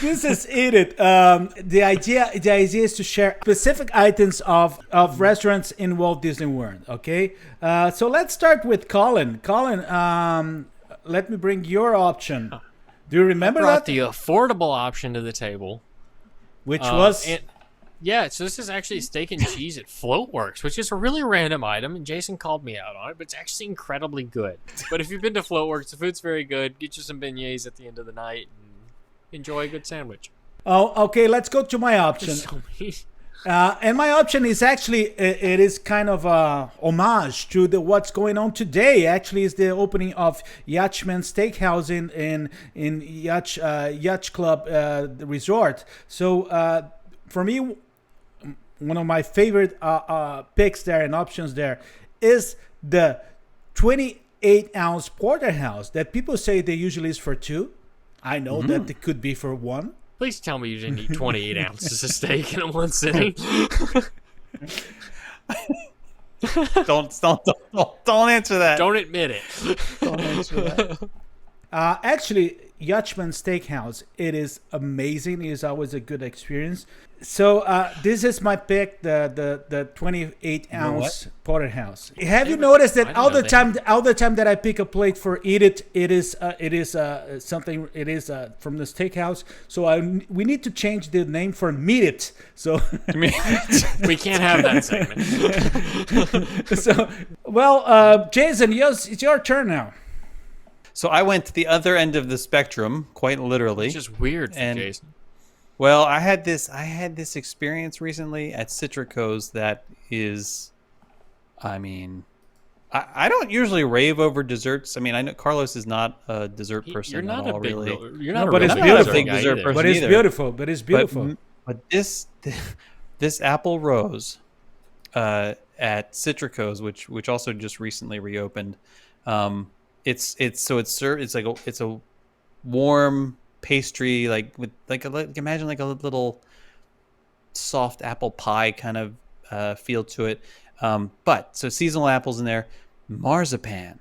This is it. The idea is to share specific items of restaurants in Walt Disney World. Okay, so let's start with Collin. Collin, let me bring your option. Do you remember I brought that? the affordable option to the table. Which was? Yeah, so this is actually steak and cheese at Floatworks, which is a really random item, and Jason called me out on it, but it's actually incredibly good. But if you've been to Floatworks, the food's very good. Get you some beignets at the end of the night and enjoy a good sandwich. Oh, okay. Let's go to my option. There's so many. And my option is actually it is kind of a homage to what's going on today. Actually, is the opening of Yachtman Steakhouse in Yacht Club Resort. So for me, one of my favorite picks there and options there is the 28-ounce porterhouse that people say they usually is for two. I know that it could be for one. Please tell me you didn't eat 28 ounces of steak in one sitting. Don't answer that. Don't admit it. Don't answer that. Actually, Yachtman Steakhouse, it is amazing. It is always a good experience. So this is my pick, the 28-ounce porterhouse. Have you noticed that all the time that I pick a plate for eat it, it is something. It is from the steakhouse. So we need to change the name for meat it. So we can't have that segment. So well, Jason, it's your turn now. So I went to the other end of the spectrum, quite literally. It's just weird for Jason. Well, I had this experience recently at Citrico's that is, I mean, I don't usually rave over desserts. I mean, I know Carlos is not a dessert person. You're not a big, really. You're not, but a it's really beautiful. Big dessert person But it's either. beautiful. But it's beautiful. But this apple rose at Citrico's, which also just recently reopened. It's a warm pastry, imagine like a little soft apple pie kind of feel to it. But so seasonal apples in there, marzipan.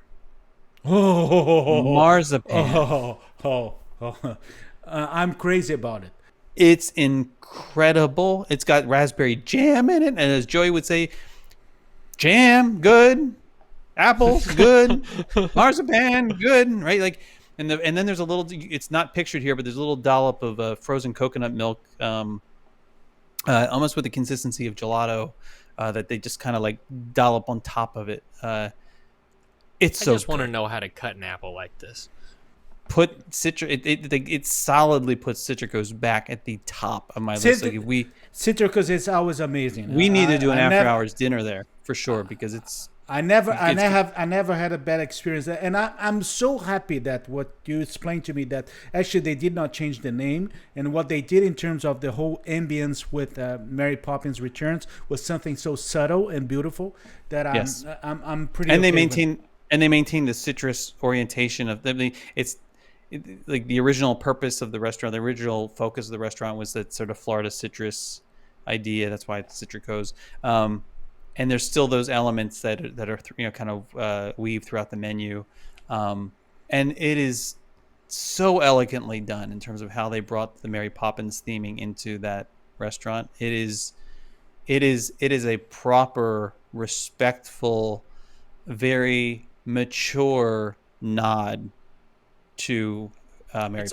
Marzipan. I'm crazy about it. It's incredible. It's got raspberry jam in it, and as Joey would say, jam good. Apples, good. Marzipan, good. Right? Like, and then there's a little. It's not pictured here, but there's a little dollop of frozen coconut milk, almost with the consistency of gelato, that they just kind of like dollop on top of it. It's so. I just want to know how to cut an apple like this. Put it solidly puts Citrico's back at the top of my list. Like Citrico's is always amazing. We need to do an after hours dinner there for sure because it's. I never had a bad experience, and I'm so happy that what you explained to me that actually they did not change the name, and what they did in terms of the whole ambience with Mary Poppins Returns was something so subtle and beautiful that I'm pretty. And okay they maintain the citrus orientation of them. Like the original purpose of the restaurant, the original focus of the restaurant was that sort of Florida citrus idea. That's why it's Citrico's. And there's still those elements that are kind of weaved throughout the menu, and it is so elegantly done in terms of how they brought the Mary Poppins theming into that restaurant. It is a proper, respectful, very mature nod to Mary Poppins.